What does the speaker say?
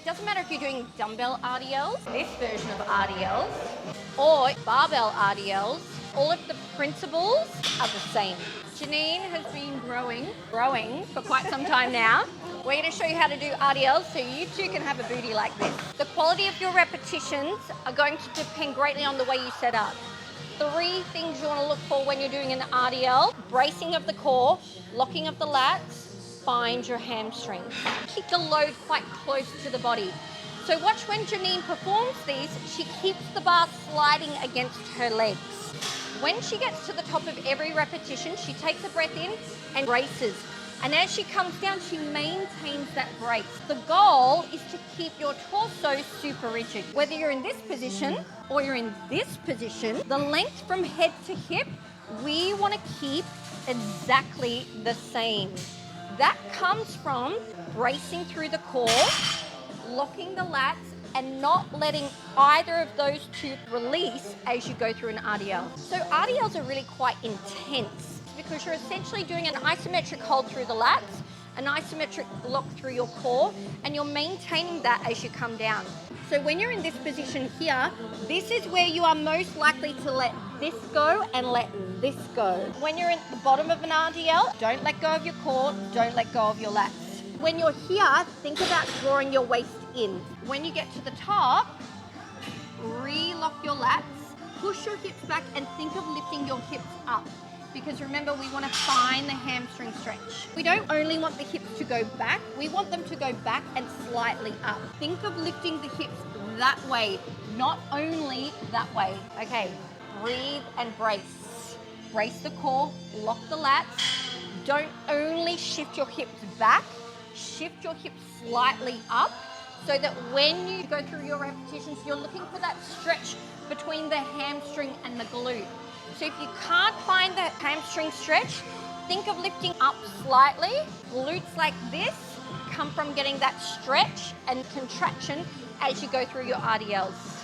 Doesn't matter if you're doing dumbbell RDLs, this version of RDLs, or barbell RDLs, all of the principles are the same. Janeen has been growing for quite some time now. We're going to show you how to do RDLs so you too can have a booty like this. The quality of your repetitions are going to depend greatly on the way you set up. 3 things you want to look for when you're doing an RDL: bracing of the core, locking of the lats, find your hamstrings. Keep the load quite close to the body. So watch when Janeen performs these, she keeps the bar sliding against her legs. When she gets to the top of every repetition, she takes a breath in and braces. And as she comes down, she maintains that brace. The goal is to keep your torso super rigid. Whether you're in this position or you're in this position, the length from head to hip, we want to keep exactly the same. That comes from bracing through the core, locking the lats, and not letting either of those two release as you go through an RDL. So RDLs are really quite intense because you're essentially doing an isometric hold through the lats, an isometric lock through your core, and you're maintaining that as you come down. So when you're in this position here, this is where you are most likely to let this go and let this go. When you're at the bottom of an RDL, don't let go of your core, don't let go of your lats. When you're here, think about drawing your waist in. When you get to the top, re-lock your lats, push your hips back, and think of lifting your hips up. Because remember, we want to find the hamstring stretch. We don't only want the hips to go back, we want them to go back and slightly up. Think of lifting the hips that way, not only that way. Okay, breathe and brace. Brace the core, lock the lats. Don't only shift your hips back, shift your hips slightly up so that when you go through your repetitions, you're looking for that stretch between the hamstring and the glute. So if you can't find the hamstring stretch, think of lifting up slightly. Glutes like this come from getting that stretch and contraction as you go through your RDLs.